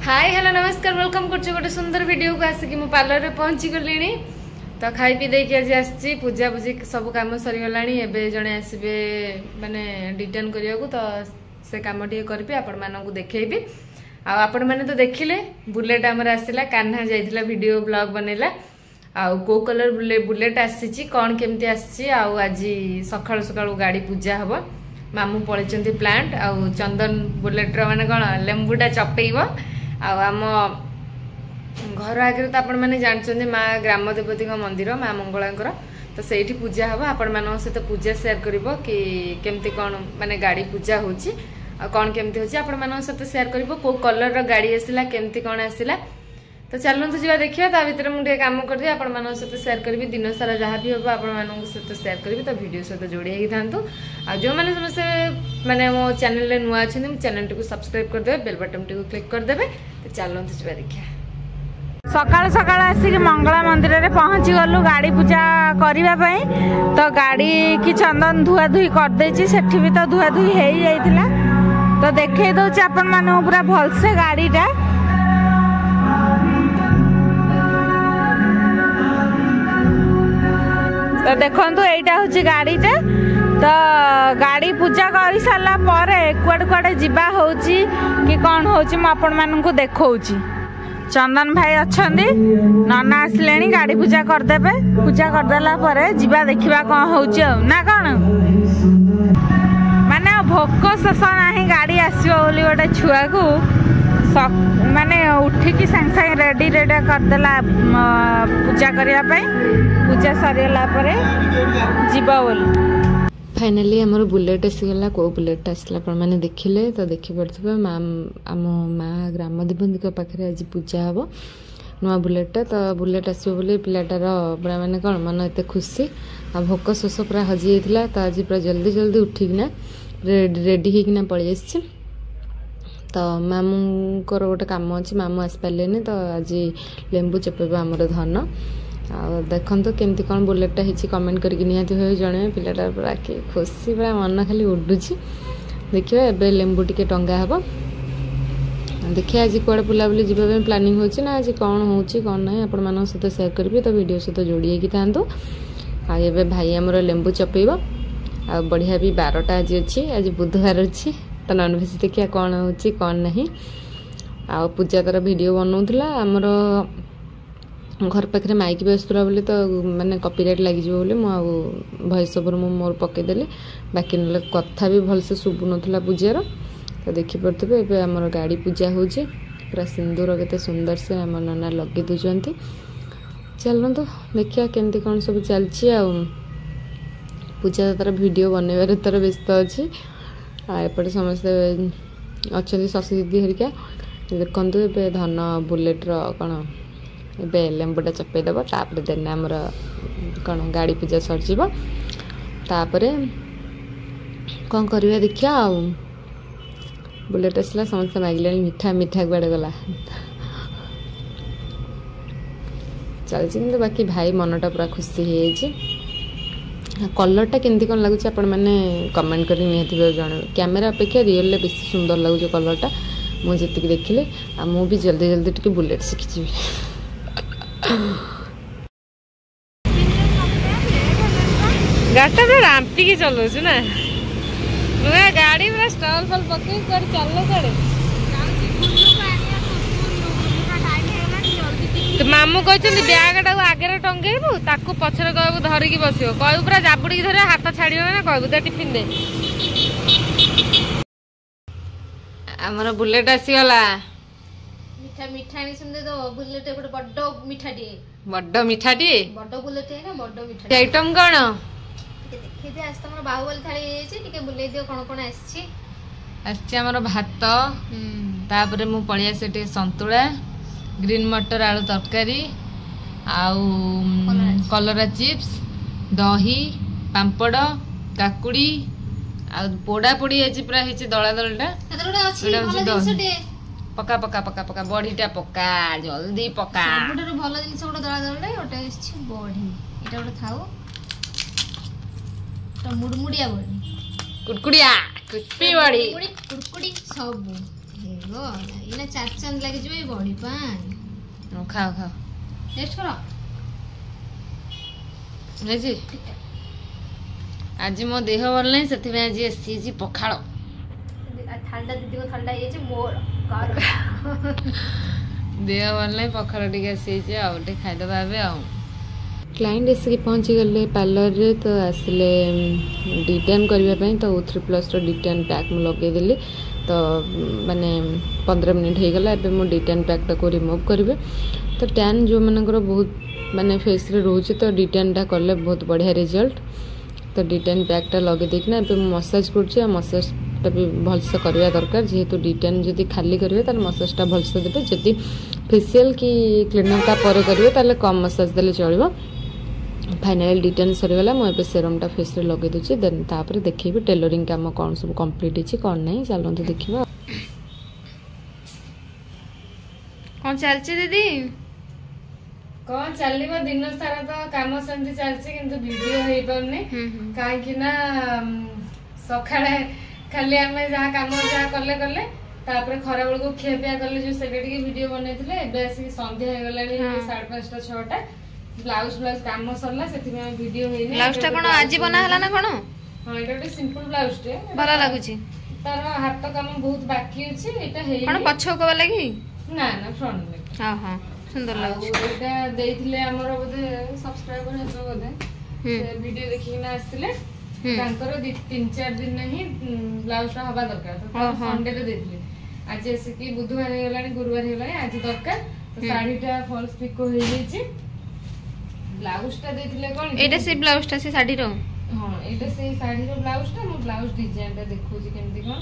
Hi hello नमस्कार welcome करछु गोटे सुंदर वीडियो को आसिक मु पार्लर रे पहुंची गलिनी। तो खाई पी देकी आज आसी पूजा पूजी सब काम सरी गलानी। एबे जणे आसीबे माने डिटेन करिया को तो से काम टिके करबे आपण मानन को देखेबी। आ आपण माने तो देखिले बुलेट हमर आसिला कान्हा जाइतिला वीडियो ब्लॉग बनेला। आ को कलर बुलेट आसीची कोन केमती आसीची। आ आज सकाळ सकाळ गाड़ी पूजा हबो। मामू पळेचंती प्लांट आ चंदन बुलेट रो माने कोन लेंबुटा चपेइबो। आम घर आगे तो आपण मैंने जानते माँ ग्राम देवती मंदिर माँ मंगला तो सही पूजा हम आपण मान सहित पूजा सेयार कर कि केमती कौन माने गाड़ी पूजा होची कौन केमती होची आपण मान सहित सेयार कर को कलर रो गाड़ी आसला केमती कौन आसला। तो चलते जा देखिए ता भीतर मुझे काम कर दिए आपण मान सहित सेयार करी दिन सारा जहाँ भी हम आपण मान सहित सेयार करी। तो वीडियो सहित जोड़ी होगी था आ जो मैंने समस्त मैंने मो चैनल नुआ अच्छे चैनल टी सब्सक्राइब करदे बेल बटन टी क्लिक करदे। तो चलते जा देखिए सकाल सकाल आसिक मंगला मंदिर रे पहुंची गलु गाड़ी पूजा करने। तो गाड़ी की चंदन धुआ धुई करदे सेठी भी तो धुआ धुई हो जाइतिला। तो देखे दउछि आपण माने पूरा भलसे गाड़ीटा। तो देखंतु एटा होछि गाड़ीटा। तो गाड़ी पूजा कर सारा पर कुआडे कुआडे जीवा होछि कि कौन होछि म आपण माननकु देखौछि। चंदन भाई अछंदी नना आसले गाड़ी पूजा करदेबे। पूजा करदेला पर जीवा देखिबा कौन होछि ना कौन माने भोक शेष नाही गाड़ी आसीबो बोली गोटे छुआ को माने उठिकी सांग सांग रेडी रेडी करदेला पूजा करिया पई। पूजा सरिला पर जीवा बोली फाइनाली आमर बुलेट आसीगला। को बुलेट आसला मैंने देखिले तो देखिपे आम माँ ग्राम देवती पाखे आज पूजा हम नुआ बुलेटा। तो बुलेट आसो बोले पिलाटार पूरा माने कौन मन एत खुशी आ भोक शोष पूरा हजि जाता। तो आज पूरा जल्दी जल्दी उठिकिना रेडी होकिना पलि आसी। तो मामूर गोटे कम अच्छे मामू आसपारे तो आज लेंबू चपेब आमर धन। आ देखो केमती कौन बुलेटा होती कमेंट करके निहाती भाव जन पिलाटा पूरा कि खुशी पूरा मन खाली उडुची। देखिए एबे लेंबू टिके टंगा हम देखिए आज कुआडे बुलाबुली जावाई प्लानिंग होची ना आज कौन होची कौन ना आपण मान सहित सेयार करी। तो वीडियो सहित जोड़ी होगी था। आ भाई आमर लेंबू चपेब आ बढ़िया भी 12टा आज अच्छी आज बुधवार अच्छी। तो नॉनभेज देखिए कौन होची कौन नहीं। आ पूजा तार वीडियो बनाऊला आमर घर पाखे माइक भी आसुला बोली तो माने कॉपीराइट लगी बोली वॉइस ओवर मोर पकईदेली। बाकी ना कथा भी भलसे शुभु नाला पूजार। तो देखिपे ए आमर गाड़ी पूजा हो पूरा सिंदूर केते सुंदर से आम नाना लगे दूसरी। चलतु देखिया केमती कौन सब चलची। आ पूजा तार वीडियो बनइबार तार व्यस्त अच्छी। एपटे समस्ते अच्छा शशि दीदी हरिका देखु ए धन बुलेट्र कौन ए लेंबुटा चपेदेव। तापर देने आमर कौन गाड़ी पूजा सरजिव। तापर कौन करवा देखिया। बुलेट आसला समस्त मागिले मिठा मिठा गुआड़े गला चलती। कि बाकी भाई मनटा पूरा खुशी हो कलरटा केमती कौन लगुच आपण मैंने कमेंट कर निहाती जन। कैमेरा अपेक्षा रियल बेसी सुंदर लगुच कलरटा मुझे देखिले। आ मु भी जल्दी जल्दी टिके बुलेट शिखी। गाड़ी तो राम्पिकी चलाऊ ना गाड़ी पूरा स्टॉल फल पकई कर चल कड़े। तो मामू कहते ब्यागटा आगे टंगेबू ताकू पछरे कहबू धरिकी बसियो कहबू पूरा जाबुड़ी धर हाथ छाड़ ना कहबू दे टिफिन दे। आमर बुलेट आसीगला मिठा मिठा नहीं सुन दे दो बुलेट गोटे बड्ड मिठाटी बड्ड मिठाटी बड्ड बुलेट है ना बड्ड मिठाटी। आइटम कौन देखि दे आज तमर बाहुबली थाली हेछि टिके बुले दियो कोन कोन आछि। आछि हमर भात तापरे मु पळिया सेटे संतुळा ग्रीन मटर आलू तरकारी आउ कलरा चिप्स दही पापड़ काकुड़ी आ पोड़ा पोड़ी हेछि पूरा हेछि दळा दळटा पका पका पका पका बड़ीटा पका जल्दी पका सबुठारु भलो जिनिस गोटे दळा दळटा गोटे हेछि बड़ी एटा गोटे थाउ तो मुड़मुड़िया बड़ी कुड़कुड़िया क्रिस्पी बड़ी कुड़कुड़ी सब ହେଇଗो ଏଇନା 4 ଚାନ୍ଦ ଲାଗିଯିବ ଏଇ ବଢି ପାଇଁ। ଖାଅ ଖାଅ ଟେଷ୍ଟ କର। ହେଇଛି ଆଜି ମୋ ଦେହ ଭଲ ନାହିଁ ସେଥିପାଇଁ ଆଜି ଆସିଛି ପଖାଳ। ଥଣ୍ଡା ଦିଦିଙ୍କ ଥଣ୍ଡା ହେଇଯାଇଛି ମୋର ଦେହ ଭଲ ନାହିଁ ପଖାଳ ଟିକେ ଆସିଯାଇଛି ଆଉ ଟିକେ ଖାଇଦେବା ଏବେ ଆଉ। କ୍ଲାଇଣ୍ଟ ଆସିକି ପହଞ୍ଚିଗଲେ ପାର୍ଲରରେ ତ ଆସିଲେ ଡିଟ୍ୟାନ୍ କରିବା ପାଇଁ ତ O3+ ଡିଟ୍ୟାନ୍ ପ୍ୟାକ୍ ମୁଁ ଲଗେଇଦେଲି ତ ମାନେ 15 ମିନିଟ୍ ହେଇଗଲା। ଏବେ ମୁଁ ଡିଟ୍ୟାନ୍ ପ୍ୟାକ୍ଟାକୁ ରିମୁଭ୍ କରିବେ ତ ଟ୍ୟାନ୍ ଯେଉଁମାନଙ୍କର ବହୁତ ମାନେ ଫେସ୍ରେ ରହୁଛି ତ ଡିଟ୍ୟାନ୍ଟା କଲେ ବହୁତ ବଢ଼ିଆ ରେଜଲ୍ଟ। ତ ଡିଟ୍ୟାନ୍ ପ୍ୟାକ୍ଟା ଲଗେଇ ଦେଇକିନା ଏବେ ମୁଁ ମସାଜ କରୁଛି ଆଉ ମସାଜଟା ବି ଭଲସେ କରିବା ଦରକାର ଯେହେତୁ ଡିଟ୍ୟାନ୍ ଯଦି ଖାଲି କରିବେ ତାହେଲେ ମସାଜଟା ଭଲସେ ଦେବେ। ଯଦି ଫେସିଆଲ୍ କି କ୍ଲିନର୍ଟା ପରେ କରିବେ ତାହେଲେ କମ୍ ମସାଜ ଦେଲେ ଚଳିବ। फाइनाल डिटेन सरीगला मुझे सेरमटा फेस रे लगे दूसरी देन तापर देखिए टेलरिंग काम कौन सब कंप्लीट है कौन नहीं चलते देखा कौन चलती दीदी कौन चलो दिन सारा तो काम सेमती चलती किंतु वीडियो हो पारनी कहीं सका खाली आम जहाँ कम जहाँ कले कले खरा बेल को खिया पिया कले जो वीडियो बनई आसिक संध्या हो गला 5:30 6टा ब्लाउज काम सरला वीडियो ब्लाउजटा कोन आज बना हला ना कोन हां एटा एक सिंपल ब्लाउज टे भला लागुची तार हाथ काम बहुत बाकी अछि एटा हे कोन पछो को लागी ना ना फ्रंट में हां हां सुंदर लागुची एटा देइथिले हमर बोधे सब्सक्राइबर हेतो बोधे से वीडियो देखि ना आस्तिले तांकर 3-4 दिन नहीं ब्लाउज टा हबा दरकार तो संडे रे देथिले आज एसे की बुधवार हे गलानी गुरुवार हे गलानी आज दरकार तो साड़ीटा फॉल्स पिको हे जेछि ब्लाउज टा देथिले कोन एटा से ब्लाउज टा से साड़ी रो हां एटा से साड़ी रो ब्लाउज टा मो ब्लाउज डिजाइन टा देखो जी केमती कोन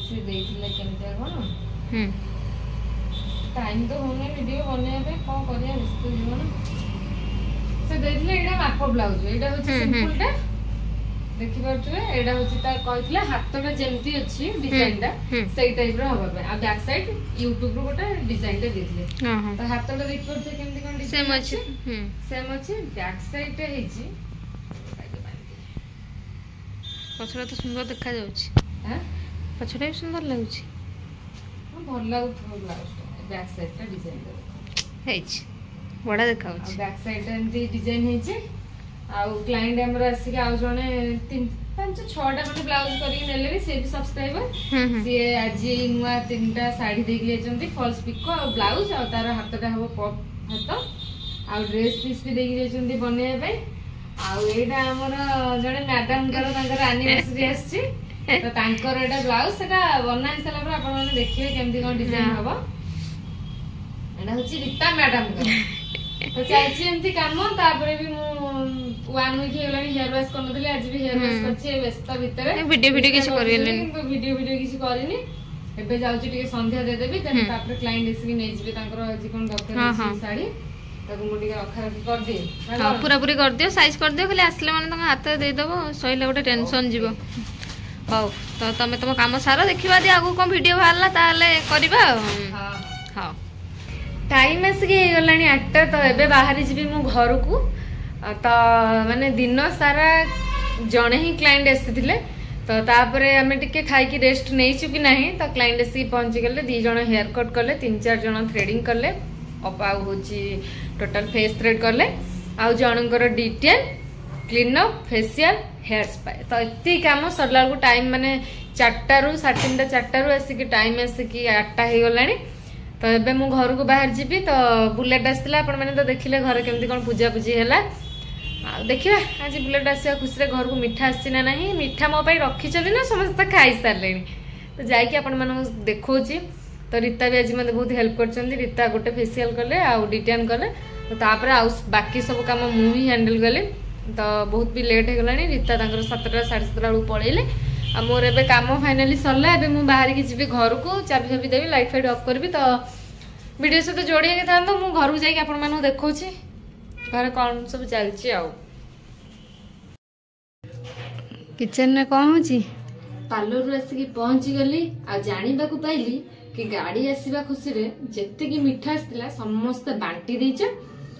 से देथिले केमती कोन टाइम तो होने वीडियो बने पे को करिया व्यस्त जीवन से देथिले एटा माप ब्लाउज एटा होची सिंपल टा देखि परथुए एटा होची ता कहितले हातटा जेमती अछि डिजाइन टा सेई टाइप रो हबा पे आ बैक साइड YouTube रो गोटा डिजाइन टा देथिले हां तो हातटा देखि परथुए केमती कोन सेम अछि बैक साइड टे हेची पछरा तो सुंदर देखा जाउची हां पछरा भी सुंदर लागुची भल लागु ब्लाउज बैक साइड टा डिजाइन हेची बड़ा देखाउची बैक साइड टा एंती डिजाइन हेची आ क्लाइंट हमर आसी के आ जने 3-5-6टा माने ब्लाउज करी नेले रे से भी सब्सक्राइबर से आज नुआ 3टा साड़ी देख लेचंती फॉल्स पिको आ ब्लाउज आ तार हातटा हबो पॉप हात आ ड्रेस पीस भी देख लेचंती बने पे आ एटा हमर जने मैडम कर तांकर एनिवर्सरी आसी तो तांकर एटा ब्लाउज सेटा बनाई सला पर आपण माने देखिए केमती कोन डिजाइन हबो एटा होची रीता मैडम का तो चाची एमती काम तापरे भी मु 1 वीक हेलानी हेयर वॉश करनथले आज भी हेयर वॉश करछि व्यस्त भीतर वीडियो किछ करिले किंतु वीडियो किछ करिनी एबे जाउची टिके संध्या दे देबी देन तापरे क्लाइंट एसी नै जिबे तांकर जी कोन दरकार साड़ी ताको मु टिके रखा रखी कर दे हां पूरा पूरी कर दियो साइज कर दियो खाली आसले माने तंग हाथ दे दबो सइला गोटे टेंशन जीवो हां तो तमे तम काम सारा देखिबा दे आगु कोन वीडियो भालला ताले करबा हां हां टाइम आसिक गलानी 8टा तो एबे बाहरी जीबी मु घर को तो माने दिन सारा जणे ही क्लाइंट आसीथिले तो तापरे हमें टिके खाई की रेस्ट नेइछु कि नहीं तो क्लाइंट आसी पहुंची गले 2 जण हेयर कट करले 3-4 जण थ्रेडिंग करले अपा होची टोटल फेस थ्रेड करले आ जणकर detail clean up facial hair spa तो इत्ती काम सरला को टाइम माने 4टा रु 4:30 रु आसी की टाइम आसी की 8टा हे गलानी तो एबे मु घर को बाहर जीबी तो बुलेट आसला आपण माने तो देखिले घर केमती कोन पूजा पूजी हैला देखिबा आज बुलेट आसिया खुशी रे घर को मिठा आसी ना नहीं मिठा मो पई रखी चली ना समस्त खाई सारलेनी तो जाई कि आपण माने देखौची तो रीता भी आज मते बहुत हेल्प करचंदी रीता गोटे फेशियल करले आ डिटेन करले तो तापर आ बाकी सब काम मु ही हैंडल करले तो बहुत भी लेट हो गलानी रीता तांकर 7टा 7:30 बेलू पळेले आ मोर एबे काम फाइनली सरला एबे मु बाहर की जीबी घर को चाबी चाबी देबी लाइट फाइट ऑफ करबी तो वीडियो से तो जोड़िए के थान तो मु घर को जाई कि आपण मानु देखौची घर कोन सब चलची आउ किचन में कौन होची पार्लर रू आसिक पहुंची गली आ जानिबा को पाइली कि गाड़ी आसीबा खुशी रे जत्ते की मिठा आस्तिला समस्त बांटी देछ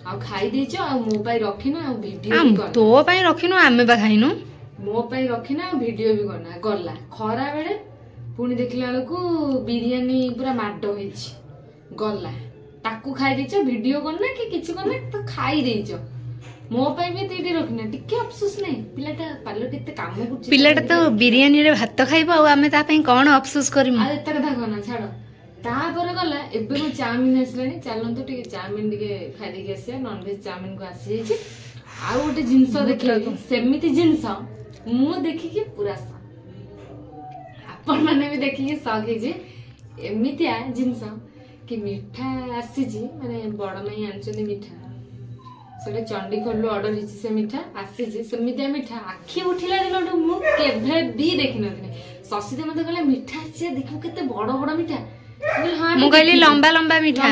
आ खाई देछ आ मो पई रखिना आ वीडियो भी कर तो पई रखिनो आमे बा खाइनो मो पई रखिना वीडियो भी करना गला खरा बेले पुणी देखला बेलू बिरियानी पूरा माड होइछि गला ताकू खाई देछ वीडियो करना कि किछि करना तो खाई देछ मो पे भी दीदी रखना टिके अफसोस नहीं पिलाटा पार्लर केते काम करछि पिलाटा तो बिरियानी रे भात खाइबो आ आमे ता पई कोन अफसोस करिमु आ एता कथा कहना छाड़ तापर गला एबे को चाउमीन आसलानी चालन तो टिके चाउमीन टिके खाई देके आसे नॉन वेज चाउमीन को आसी छि आ गोटे जिंस देखि सेमिति जिंस मु देखि के पूरा आपण माने भी देखि के सक हे जे एमितिया जिंस कि मिठा आसी छि माने बड़ माई आनचनी मिठा से चंडीगढ़ ऑर्डर होती से मिठा आसी सेमितिया मिठा आखि उठिला दिन मु केभे भी देखि नथिनी शशिदे मते कहले मिठा आसी देखु केते बड़ बड़ मिठा मु कहली लंबा लंबा मिठा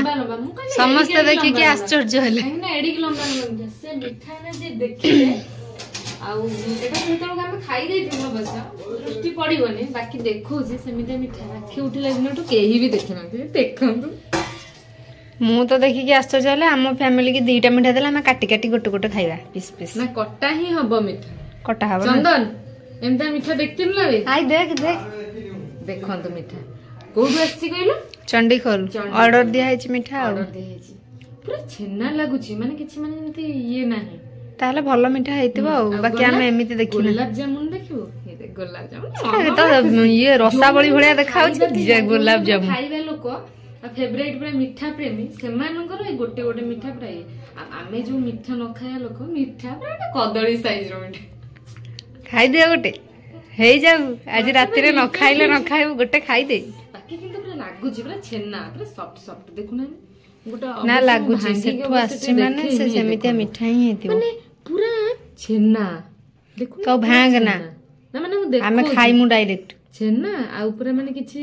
समस्त देखि के आश्चर्य हले ना एडी लंबा लंबा से मिठा ना जे देखिले आउ एटा सेतो हम खाई देथिनो बस दृष्टि पड़िबनी बाकी देखो जे सेमितिया मिठा आखि उठिला दिन केही भी देखि नथि देखंतु मु तो देखिकी आश्चर्य हले हम फैमिली की 2टा मिठा देला हम काटी काटी गोटे गोटे खाइबा पीस पीस ना कटा ही हबो मिठा कटा हबो चंदन एमता मिठा देखतिन लबे आई देख देख देखंतु मिठा कोडु आछि कइलो चंडीगढ़ ऑर्डर दिया है मिठा ऑर्डर दिया है पूरा छेना लागुची माने किछि माने एमती ये नाही ताहले भलो मिठा हेतिबो बाकी हम एमिति देखिना गुलाब जामुन देखिबो ये देख गुलाब जामुन तो ये रसावली भलिया देखाउ छै गुलाब जामुन खाइबा लोक फेवरेट पूरा मिठा प्रेमी सेमानकर गोटे गोटे मिठा प्राय आमे जो मिठा न खाया लोक मिठा पूरा कदली साइज रो मिठा खाई दे गोटे हेई जाऊ आज राति रे न खाइले न खाइबो गोटे खाई दे बाकी किंतु पूरा लागुची पूरा छेना पूरा सॉफ्ट सॉफ्ट देखुना गोटे ना लागुची सेठु आछि माने से सेमितिया मिठा ही हेतिबो माने पूरा छेना देखु तो भांग ना ना माने मु देखो आमे खाइमु डायरेक्ट छेना आ ऊपर माने किछि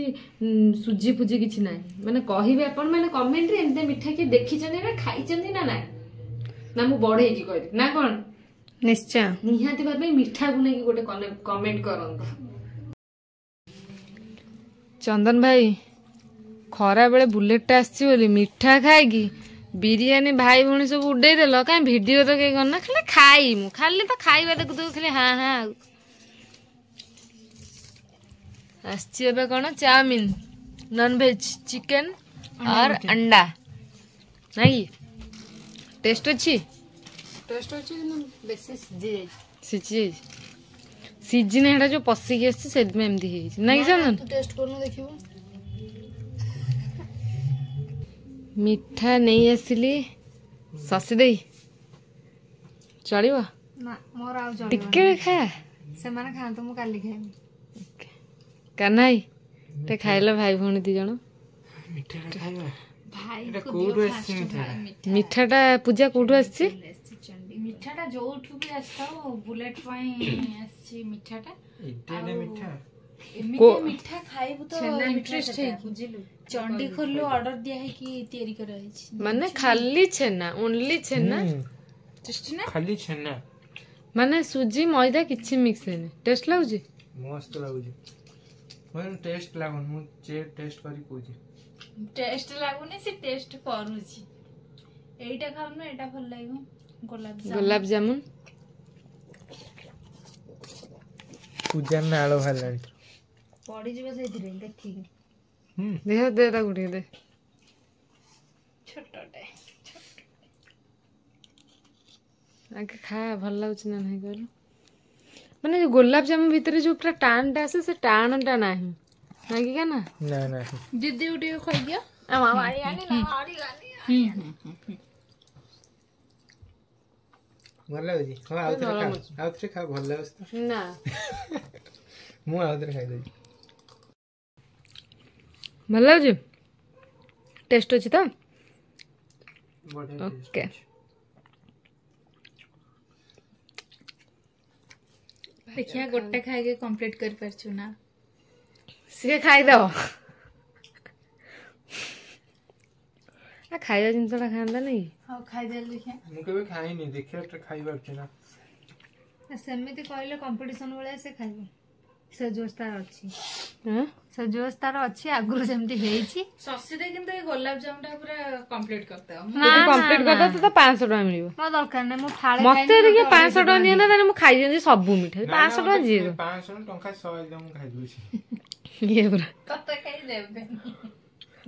सुजी फुजी किछि नाही माने कहिबे आपण माने कमेंट रे एंते मिठा के देखि चने ना खाइ चने ना ना मु बढे की कहि ना कोन निश्चय निहाती भाबे मिठा गुने की गोटे कमेंट करंतो चंदन भाई खरा बेले बुलेट आछि बोली मिठा खाइ की बिरियानी भाई भणी सब उडे देलो काई वीडियो तो के करना खाली खाई मु खाली तो खाइबा देखु तो खाली हां हां आछि एबे कोन चाउमीन नॉन वेज चिकन और अंडा नहीं टेस्ट अच्छी बेसी सिझी सीजन हेडा जो पसी के आछि सेद में एमदी हे नहीं जानन तू टेस्ट करनु देखिबो मिठा नहीं आसिली ससी देई चलिबो ना मोर आउ चलिबो टिके खा से माने खान तो मु काली खाइम कानाई ते खाइला भाई भणी दी जण मिठा खाइबा भाई एटा कोडु आछि मिठा मिठाटा पूजा कोठु आछि मिठाटा जोठु भी आस्ताओ बुलेट पई आछि मिठाटा इटेने मिठा एमिते मिठा खाइबु तो इंटरेस्ट है बुझिलु चंडीगढ़ ऑर्डर दिया है कि तयारी करा है माने खाली छेना ओनली छेना टेस्ट ना खाली छेना माने सुजी मैदा किछि मिक्स हेने टेस्ट लागुची मस्त लागुची मन टेस्ट लागन मु टेस्ट करी कोजी टेस्ट लागुनी से टेस्ट करूची एटा खाउनु एटा भल लागो गुलाब जामुन पूजा ना आलो भालान पड़ी जबे सेथिरे देखि देह दे ता गुडी दे छोटटे आगे खा भल लागुची ना नहीं कहलो माने जो गुलाब जामुन भीतर जो पूरा टान टा आसे से टानटा नाही नाकी का ना ना दीदी उठी खाई गया आ मारी आनी ना मारी गानी भल लागुची हो आउथरे खा भल लागुछ ना मु आउथरे खाइ दई भल लागुची टेस्ट अछि त बढ़िया ओके देखिया गोटे खाई के कंप्लीट कर परछु ना सी खाई दो आ खाଇବା ଜିନିଷଟା ଖାଆନ୍ତା ନାଇଁ हां खाई दे देखिया मु केबे खाइनी देखिया त खाइ बारछ ना सेमिति कहले कंपटीशन वाला से खाइबो से जोस्तार अछि हां से जोस्तार अछि आगुरु जेमति हेइछि ससी दे किंतु गुलाब जामुनटा पूरा कंप्लीट करते हो ଯଦି କମ୍ପ୍ଲିଟ କରିଦବ ତ 500 ଟଙ୍କା ମିଳିବ ମୋ ଦରକାର ନାହିଁ ମୁଁ ଫାଳେ ମତେ ଦେଖିଆ 500 ଟଙ୍କା ଦିଅନ୍ତା ତାହେଲେ ମୁଁ ଖାଇ ଦିଅନ୍ତି ସବୁ ମିଠା 500 ଟଙ୍କା ଯିଏ 500 ଟଙ୍କା 100 एकदम खाइ दुछि ଇଏ ପୁରା ତତେ ଖାଇ ଦେବେ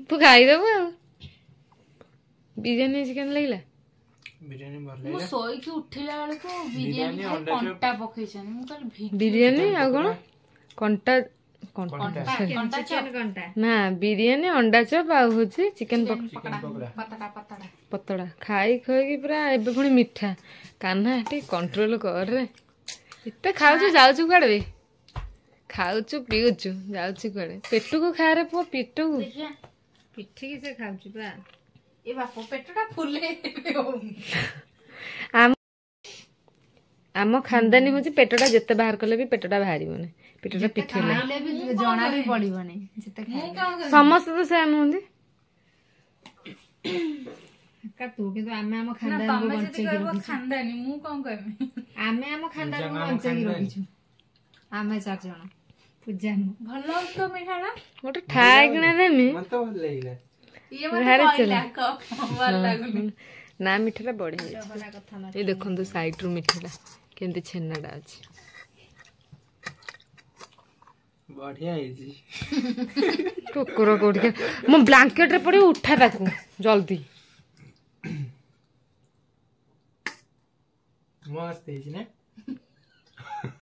ତୁ ଖାଇଦେବୁ ଆଉ। ବିରିୟାନୀ ଚିକେନ ଲାଗିଲା ବିରିୟାନୀ ଭଲ ମୁଁ ଲାଗିଲା। ଶୋଇକି ଉଠିଲା ବେଳକୁ ବିରିୟାନୀ ଖାଇ ଅଣ୍ଡା ଚପ୍। କଣ୍ଟା ପକେଇଛନ୍ତି ମୁଁ କହିଲି ବିରିୟାନୀ ଆଉ କଣ କଣ୍ଟା ଚିକେନ କଣ୍ଟା ନା ବିରିୟାନୀ ଅଣ୍ଡା ଚପ୍ ଆଉ ହଉଛି ଚିକେନ ଚିକେନ ପକୋଡା। ପତଡା ପତଳା ଖାଇ ଖାଇକି ପୁରା ଏବେ ପୁଣି ମିଠା। କାହ୍ନା ଟିକେ କଣ୍ଟ୍ରୋଲ କରରେ ଏତେ ଖାଉଛୁ ଯାଉଛୁ କୁଆଡେ ବେ ଖାଉଛୁ ପିଉଛୁ ଯାଉଛି କୁଆଡେ ପେଟକୁ ଖାରେ ପୁଅ ପେଟକୁ ଦେଖିଆ ପିଠିକି ସେ ଖାଉଛି ପା ଏ ବାପ ପେଟଟା ଫୁଲେଇ ଆମ ଖାନଦାନୀ ହଉଛି ପେଟଟା ଯେତେ ବାହାର କଲେ ବି ପେଟଟା ବାହାରିବନି ପେଟଟା ପିଠି ଖାଇଲେ ବି ଜଣା ବି ପଡିବନି ଯେତେ ସମସ୍ତେ ତ ସେୟା ନୁହନ୍ତି। ତୁ କିନ୍ତୁ ଆମେ ଆମ ନା ଖାନଦାନକୁ ତମେ ଯଦି ବଞ୍ଚେଇକି କହିବ ରଖିଛୁ ଖାନଦାନୀ ମୁଁ କଣ କହିବି ଆମେ ଆମ ଖାନଦାନକୁ ବଞ୍ଚେଇକି ରଖିଛୁ ଆମେ 4 ଜଣ ପୂଜା ଭଲ ହଉଛି ତ ମିଠାଟା ଗୋଟେ ଠାଏ କିଣା ଦେମି ମତେ ତ ଭଲ ଲାଗିଲା। ଇଏ ମତେ ଭାରି କହିଲା ଭଲ ଲାଗୁନି ନା ମିଠାଟା ବଢିଆ ହେଇଛି। କଥା ନ ଏଇ ଦେଖନ୍ତୁ ସାଇଡରୁ ମିଠାଟା କେମିତି ଛେନାଟା ଅଛି। ବଢିଆ ହେଇଛି। କୁକୁର କୋଉଠି ମୋ ବ୍ଲାଙ୍କେଟରେ ପଡି ଉଠା ତାକୁ ଜଲ୍ଦି। ମସ୍ତ ହେଇଛି ନା